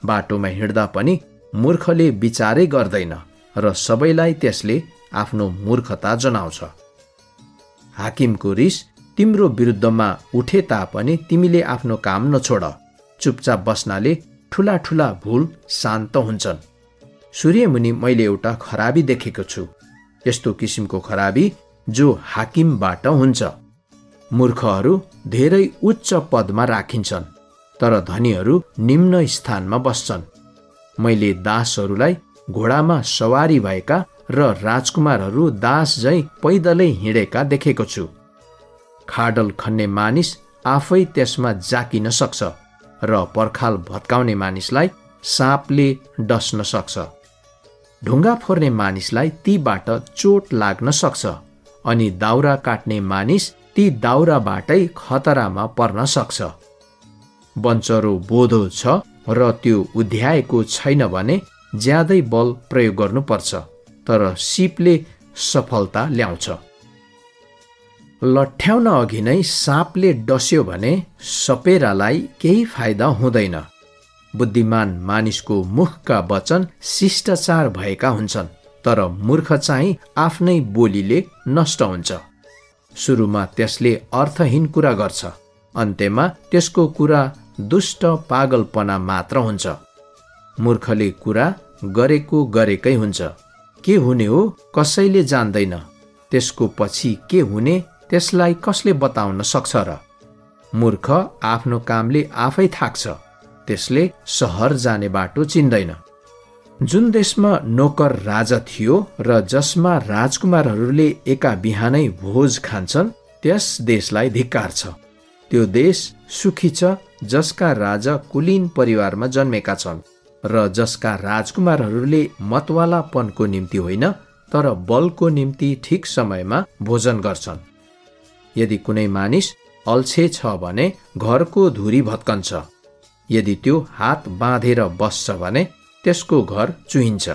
बाटोमा हिँड्दा पनि मूर्खले विचारै गर्दैन र सबैलाई त्यसले आफ्नो मूर्खता जनाउँछ। हाकिमको रिस तिम्रो विरुद्धमा उठे तापनि तिमीले आफ्नो काम नछोड। चुपचाप बस्नाले ठुला ठुला भूल शान्त हुन्छन्। सूर्यमुनि मैले एउटा खराबी देखेको छु, यस्तो किसिमको खराबी जो हाकिमबाट हुन्छ। मूर्खहरू धेरै उच्च पदमा राखिन्छन्, तर धनीहरू निम्न स्थानमा बस्छन्। मैले दासहरूलाई घोडामा सवारी भएका र राजकुमारहरू दास झैं पैदलै हिँडेका देखेको छु। खाडल खन्ने मानिस आफै त्यसमा जाकिन सक्छ र पर्खाल भत्काउने मानिसलाई साँपले डस्न सक्छ। ढुङ्गा फोर्ने मानिसलाई तीबाट चोट लाग्न सक्छ, अनि दाउरा काट्ने मानिस ती दाउराबाटै खतरामा पर्न सक्छ। बन्चरो बोधो छ र त्यो उध्याएको छैन भने ज्यादै बल प्रयोग गर्नुपर्छ, तर सिपले सफलता ल्याउँछ। लठ्याउन अघि नै साँपले डस्यो भने सपेरालाई केही फाइदा हुँदैन। बुद्धिमान मानिसको मुखका वचन शिष्टाचार भएका हुन्छन्, तर मूर्ख चाहिँ आफ्नै बोलीले नष्ट हुन्छ। सुरुमा त्यसले अर्थहीन कुरा गर्छ, अन्त्यमा त्यसको कुरा दुष्ट पागलपना मात्र हुन्छ। मूर्खले कुरा गरेको गरेकै हुन्छ। के हुने हो कसैले जान्दैन, त्यसको पछि के हुने त्यसलाई कसले बताउन सक्छ र? मूर्ख आफ्नो कामले आफै थाक्छ, त्यसले सहर जाने बाटो चिन्दैन। जुन देशमा नोकर राजा थियो र जसमा राजकुमारहरूले एका बिहानै भोज खान्छन्, त्यस देशलाई धिक्कार छ। त्यो देश सुखी छ जसका राजा कुलीन परिवारमा जन्मेका छन् र जसका राजकुमारहरूले मतवालापनको निम्ति होइन, तर बलको निम्ति ठिक समयमा भोजन गर्छन्। यदि कुनै मानिस अल्छे छ भने घरको धुरी भत्कन्छ, यदि त्यो हात बाँधेर बस्छ भने त्यसको घर चुहिन्छ।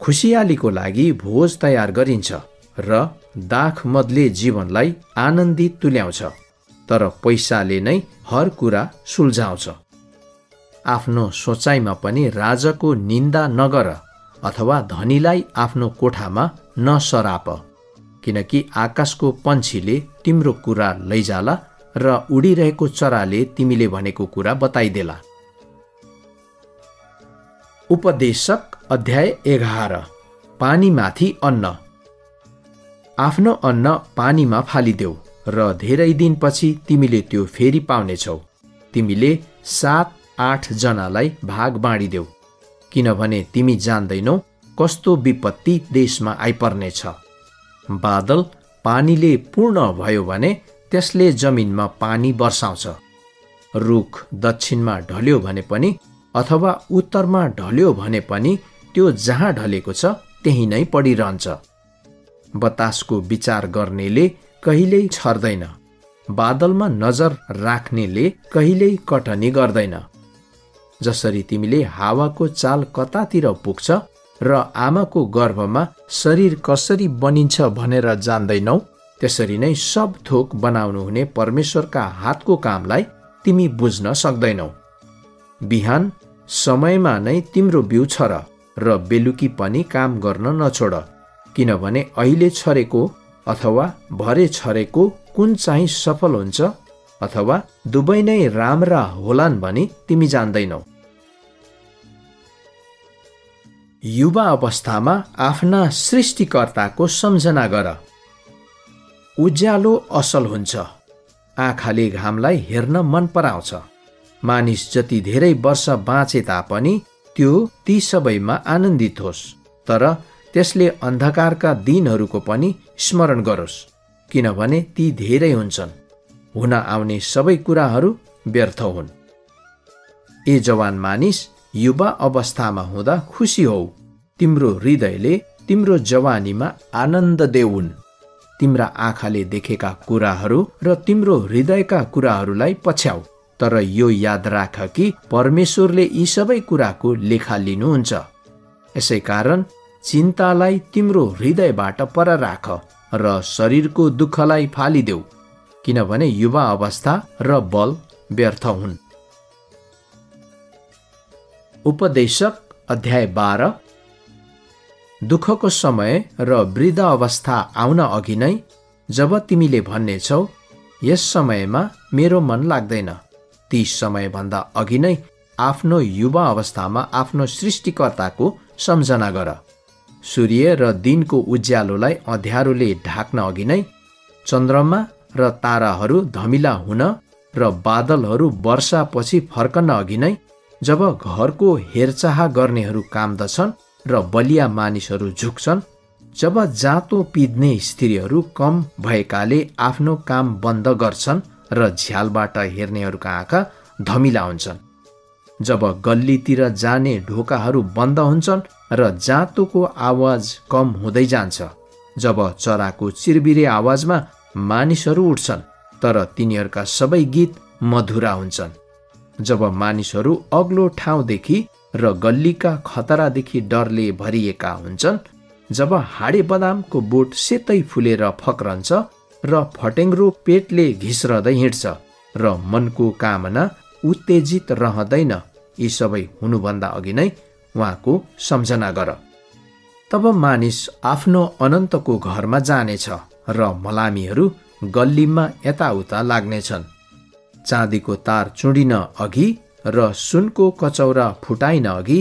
खुसियालीको लागि भोज तयार गरिन्छ र दाखमदले जीवनलाई आनन्दित तुल्याउँछ, तर पैसाले नै हर कुरा सुल्झाउँछ। आफ्नो सोचाइमा पनि राजाको निन्दा नगर अथवा धनीलाई आफ्नो कोठामा नसराप, किनकि आकाशको पन्छीले तिम्रो कुरा लैजाला र उडिरहेको चराले तिमीले भनेको कुरा बताइदेला। उपदेशक अध्याय 11। पानीमाथि अन्न। आफ्नो अन्न पानीमा फालिदेऊ र धेरै दिनपछि तिमीले त्यो फेरि पाउनेछौ। तिमीले 7-8 जनालाई भाग बाँडिदेऊ, किनभने तिमी जान्दैनौ कस्तो विपत्ति देशमा आइपर्नेछ। बादल पानीले पूर्ण भयो भने त्यसले जमिनमा पानी वर्षाउँछ। रुख दक्षिणमा ढल्यो भने पनि अथवा उत्तरमा ढल्यो भने पनि त्यो जहाँ ढलेको छ त्यही नै पडिरहन्छ। बतासको विचार गर्नेले कहिल्यै छर्दैन, बादलमा नजर राख्नेले कहिल्यै कटनी गर्दैन। जसरी तिमीले हावाको चाल कतातिर पुग्छ र आमाको गर्भमा शरीर कसरी बनिन्छ भनेर जान्दैनौ, त्यसरी नै सब थोक बनाउनु हुने परमेश्वरका हातको कामलाई तिमी बुझ्न सक्दैनौ। बिहान समयमा नै तिम्रो बिउ छर र बेलुकी पनि काम गर्न नछोड, किनभने अहिले छरेको अथवा भरे छरेको कुन चाहिँ सफल हुन्छ अथवा दुवै नै राम्रा होलान् भनी तिमी जान्दैनौ। युवा अवस्थामा आफ्ना सृष्टिकर्ताको सम्झना गर। उज्यालो असल हुन्छ, आँखाले घामलाई हेर्न मन पराउँछ। मानिस जति धेरै वर्ष बाँचे तापनि त्यो ती सबैमा आनन्दित होस्, तर त्यसले अन्धकारका दिनहरूको पनि स्मरण गरोस्, किनभने ती धेरै हुन्छन्। हुन आउने सबै कुराहरू व्यर्थ हुन्। ए जवान मानिस, युवा अवस्थामा हुँदा खुसी हौ। तिम्रो हृदयले तिम्रो जवानीमा आनन्द देऊन्। तिम्रा आँखाले देखेका कुराहरू र तिम्रो हृदयका कुराहरूलाई पछ्याउ, तर यो याद राख कि परमेश्वरले यी सबै कुराको लेखा लिनुहुन्छ। यसै कारण चिन्तालाई तिम्रो हृदयबाट पर राख र शरीरको दुःखलाई फालिदेऊ, किनभने युवा अवस्था र बल व्यर्थ हुन्। उपदेशक अध्याय 12। दुःखको समय र वृद्ध अवस्था आउन अघि नै जब तिमीले भन्नेछौ, यस समयमा मेरो मन लाग्दैन, ती समयभन्दा अघि नै आफ्नो युवा अवस्थामा आफ्नो सृष्टिकर्ताको सम्झना गर। सूर्य र दिनको उज्यालोलाई अँध्यारोले ढाक्न अघि नै, चन्द्रमा र ताराहरू धमिला हुन र बादलहरू वर्षापछि फर्कन अघि नै, जब घरको हेरचाह गर्नेहरू काम्दछन् र बलिया मानिसहरू झुक्छन्, जब जाँतो पिद्ने स्त्रीहरू कम भएकाले आफ्नो काम बन्द गर्छन् र झ्यालबाट हेर्नेहरूका आँखा धमिला हुन्छन्, जब गल्लीतिर जाने ढोकाहरू बन्द हुन्छन् र जाँतोको आवाज कम हुँदै जान्छ, जब चराको चिरबिरे आवाजमा मानिसहरू उठ्छन् तर तिनीहरूका सबै गीत मधुरा हुन्छन्, जब मानिसहरू अग्लो ठाउँदेखि र गल्लीका खतरादेखि डरले भरिएका हुन्छन्, जब हाडे बदामको बोट सेतै फुलेर फक्रन्छ र फटेङ्ग्रो पेटले घिस्रदै हिँड्छ र मनको कामना उत्तेजित रहँदैन, यी सबै हुनुभन्दा अघि नै उहाँको सम्झना गर। तब मानिस आफ्नो अनन्तको घरमा जानेछ र मलामीहरू गल्लीमा यताउता लाग्नेछन्। चाँदीको तार चुडिन अघि र सुनको कचौरा फुटाइन अघि,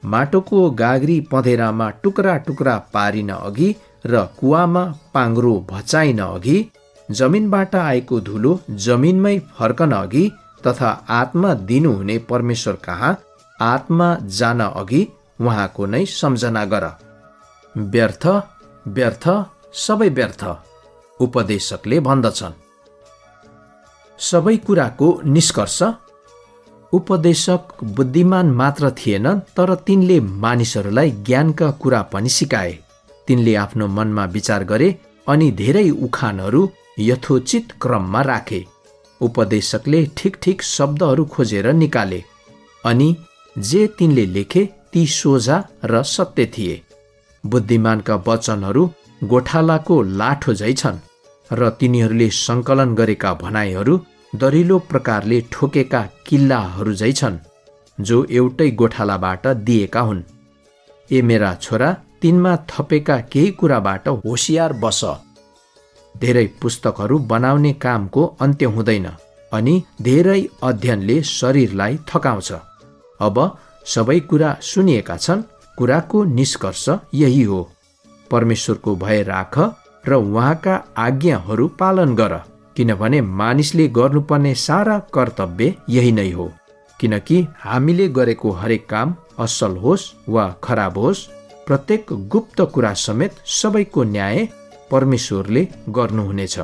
माटोको गाग्री पँधेरामा टुक्रा टुक्रा पारिन अघि र कुवामा पाङ्ग्रो भचाइन अघि, जमिनबाट आएको धुलो जमिनमै फर्कन अघि तथा आत्मा दिनुहुने परमेश्वर कहाँ आत्मा जान अघि उहाँको नै सम्झना गर। व्यर्थ व्यर्थ सबै व्यर्थ, उपदेशकले भन्दछन्। सबै कुराको निष्कर्ष। उपदेशक बुद्धिमान मात्र थिएन, तर तिनले मानिसहरूलाई ज्ञानका कुरा पनि सिकाए। तिनले आफ्नो मनमा विचार गरे अनि धेरै उखानहरू यथोचित क्रममा राखे। उपदेशकले ठिक ठिक शब्दहरू खोजेर निकाले अनि जे तिनले लेखे ती सोझा र सत्य थिए। बुद्धिमानका वचनहरू गोठालाको लाठो झै छन् र तिनीहरूले सङ्कलन गरेका भनाइहरू दरिलो प्रकारले ठोकेका किल्लाहरू झै छन् जो एउटै गोठालाबाट दिएका हुन्। ए मेरा छोरा, तिनमा थपेका केही कुराबाट होशियार बस। धेरै पुस्तकहरू बनाउने कामको अन्त्य हुँदैन अनि धेरै अध्ययनले शरीरलाई थकाउँछ। अब सबै कुरा सुनिएका छन्, कुराको निष्कर्ष यही हो, परमेश्वरको भय राख र उहाँका आज्ञाहरू पालन गर, किनभने मानिसले गर्नुपर्ने सारा कर्तव्य यही नै हो। किनकि हामीले गरेको हरेक काम असल होस् वा खराब होस्, प्रत्येक गुप्त कुरा समेत सबैको न्याय परमेश्वरले गर्नुहुनेछ।